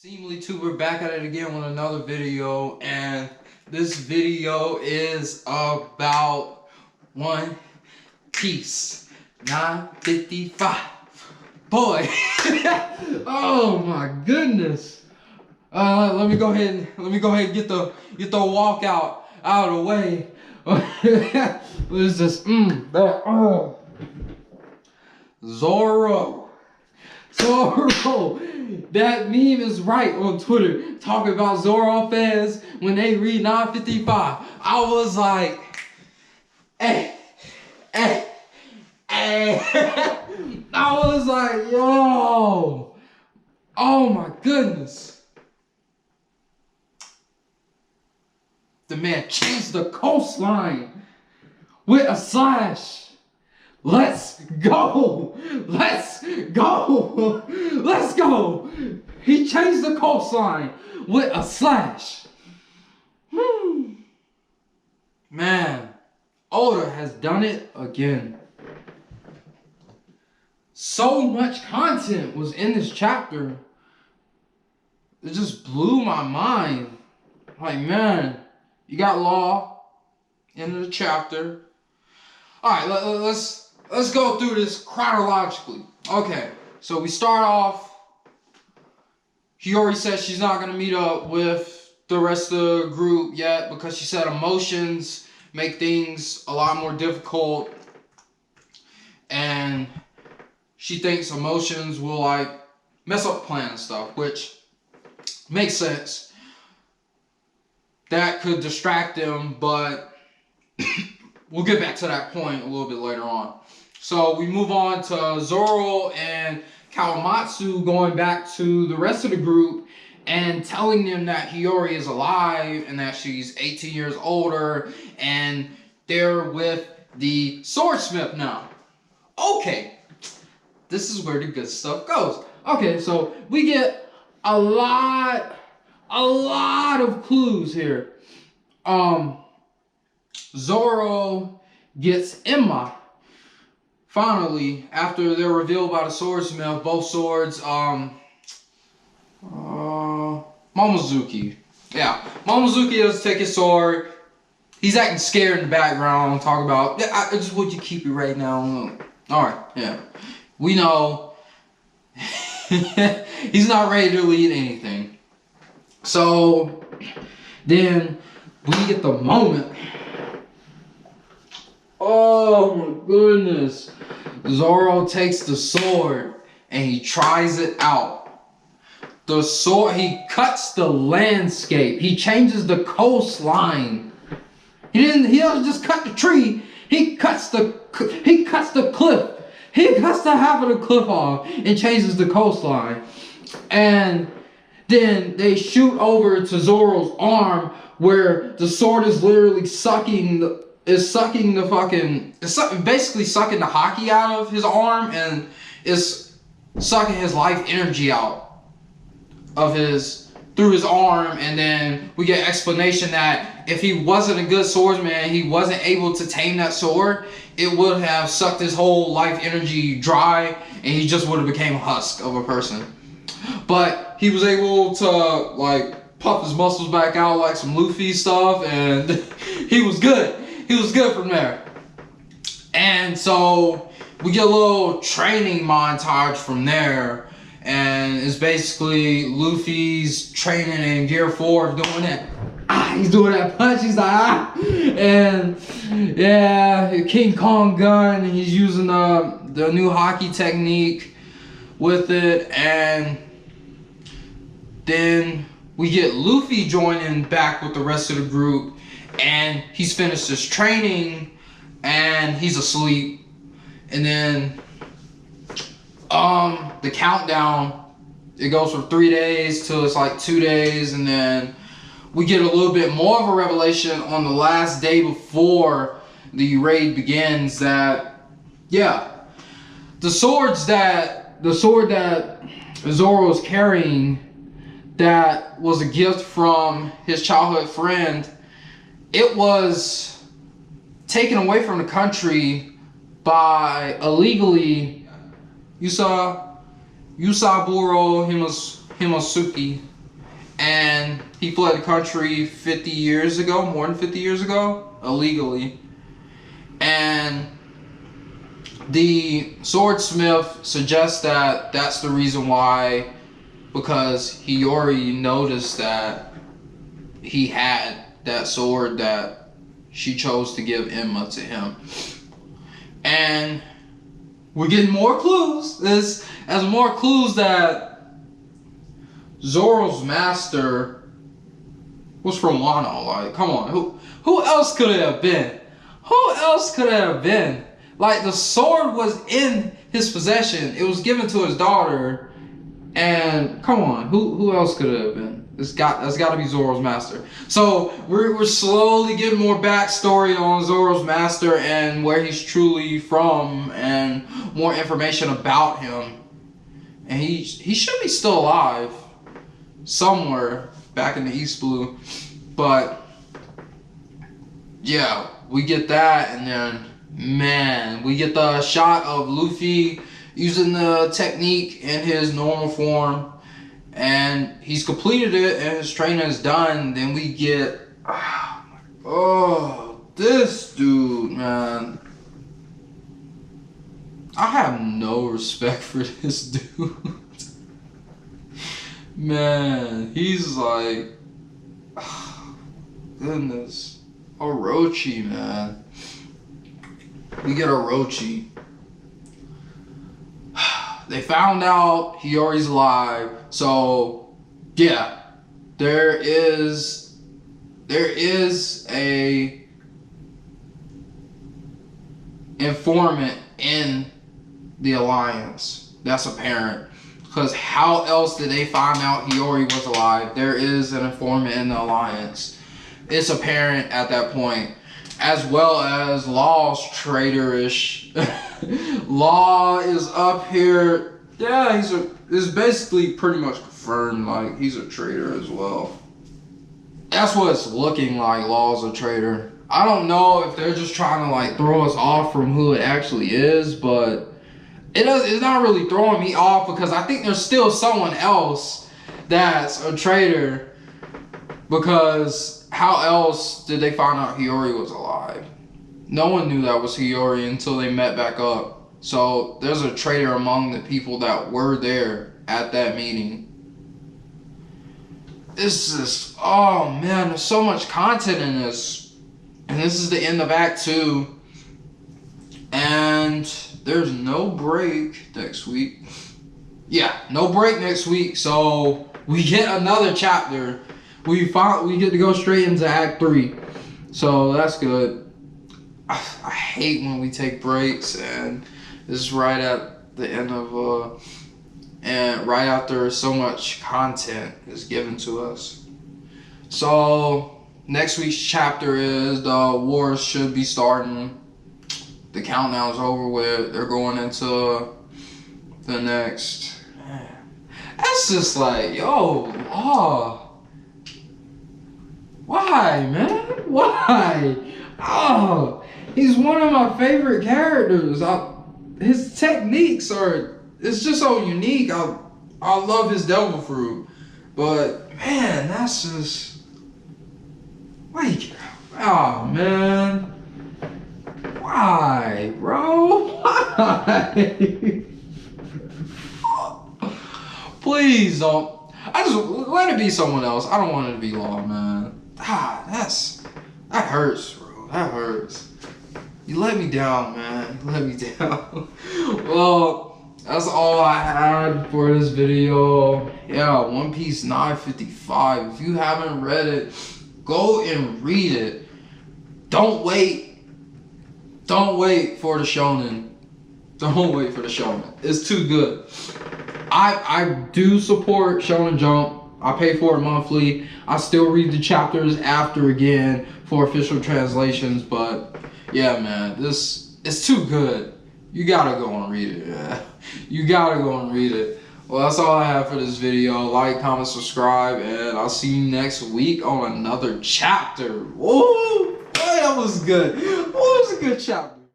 Seemlytuber back at it again with another video, and this video is about One Piece 955. Boy, oh my goodness. Let me go ahead and get the walkout out of the way. What is this? Zoro. That meme is right on Twitter, talking about Zoro fans when they read 955. I was like, I was like, yo, oh my goodness. The man changed the coastline with a slash. Let's go! Let's go! Let's go! He changed the coastline with a slash. Man, Oda has done it again. So much content was in this chapter. It just blew my mind. Like, man, you got Law, end of the chapter. Alright, let's go through this chronologically. Okay, so we start off. Hiyori says she's not going to meet up with the rest of the group yet because she said emotions make things a lot more difficult. And she thinks emotions will like mess up the plan and stuff, which makes sense. That could distract them, but we'll get back to that point a little bit later on. So we move on to Zoro and Kawamatsu going back to the rest of the group and telling them that Hiyori is alive and that she's 18 years older and they're with the swordsmith now. Okay, this is where the good stuff goes. Okay, so we get a lot of clues here. Zoro gets Emma. Finally, after they're revealed by the swordsmith, both swords, Momozuki. Yeah, Momozuki doesn't take his sword. He's acting scared in the background, talking about, yeah, I just want you to keep it right now. Alright, yeah. We know he's not ready to lead anything. So, then we get the moment. Oh my goodness. Zoro takes the sword and he tries it out. The sword, he cuts the landscape. He changes the coastline. He doesn't just cut the tree. He cuts the cliff. He cuts the half of the cliff off and changes the coastline. And then they shoot over to Zoro's arm where the sword is literally basically sucking the hockey out of his arm and is sucking his life energy out of through his arm. And then we get explanation that if he wasn't a good swordsman, he wasn't able to tame that sword, it would have sucked his whole life energy dry and he just would have became a husk of a person. But he was able to like puff his muscles back out like some Luffy stuff, and he was good. He was good from there. And so we get a little training montage from there. And it's basically Luffy's training in Gear 4 of doing that. He's doing that punch. He's like, And yeah, King Kong gun. And he's using the new hockey technique with it. And then we get Luffy joining back with the rest of the group. And he's finished his training and he's asleep. And then the countdown, it goes from 3 days till it's like 2 days, and then we get a little bit more of a revelation on the last day before the raid begins that, yeah, the sword that Zoro is carrying that was a gift from his childhood friend, it was taken away from the country by illegally Yusaburo Himasuki. and he fled the country 50 years ago, more than 50 years ago, illegally. And the swordsmith suggests that that's the reason why, because Hiyori noticed that he had that sword that she chose to give Enma to him. And we're getting more clues. As more clues that Zoro's master was from Wano. Like, come on, who else could it have been? Who else could it have been? Like, the sword was in his possession. It was given to his daughter. And come on, who else could it have been? That's got to be Zoro's master. So we're slowly getting more backstory on Zoro's master and where he's truly from, and more information about him. And he should be still alive somewhere back in the East Blue. But yeah, we get that, and then man, we get the shot of Luffy using the technique in his normal form, and he's completed it and his training is done. Then we get, oh, this dude, man. I have no respect for this dude. Man, he's like, goodness, Orochi, man. We get Orochi. They found out Hiyori's alive, so yeah, there is a informant in the Alliance. That's apparent, because how else did they find out Hiyori was alive? There is an informant in the Alliance. It's apparent at that point, as well as Law's traitorish. Law is up here. Yeah, it's basically pretty much confirmed, like, he's a traitor as well. That's what it's looking like. Law's a traitor. I don't know if they're just trying to like throw us off from who it actually is, but it's not really throwing me off, because I think there's still someone else that's a traitor, because how else did they find out Hiyori was alive? No one knew that was Hiyori until they met back up. So there's a traitor among the people that were there at that meeting. This is, oh man, there's so much content in this. And this is the end of Act 2. And there's no break next week. Yeah, no break next week. So we get another chapter. We get to go straight into Act 3. So that's good. I hate when we take breaks, and this is right at the end of and right after so much content is given to us. So next week's chapter is the wars should be starting. The countdown's over with. They're going into the next. That's just like, yo, why, man? Why? Oh, he's one of my favorite characters. His techniques it's just so unique. I love his devil fruit. But man, that's just like, oh man. Why, bro? Why? Please don't. I just let it be someone else. I don't want it to be Law, man. That hurts, bro. That hurts. You let me down, man. You let me down. Well, that's all I had for this video. Yeah, One Piece 955. If you haven't read it, go and read it. Don't wait for the shonen. Don't wait for the shonen. It's too good. I do support Shonen Jump. I pay for it monthly. I still read the chapters after again for official translations, but yeah, man, it's too good. You gotta go and read it. Yeah. You gotta go and read it. Well, that's all I have for this video. Like, comment, subscribe, and I'll see you next week on another chapter. Whoa, that was good. Oh, it was a good chapter.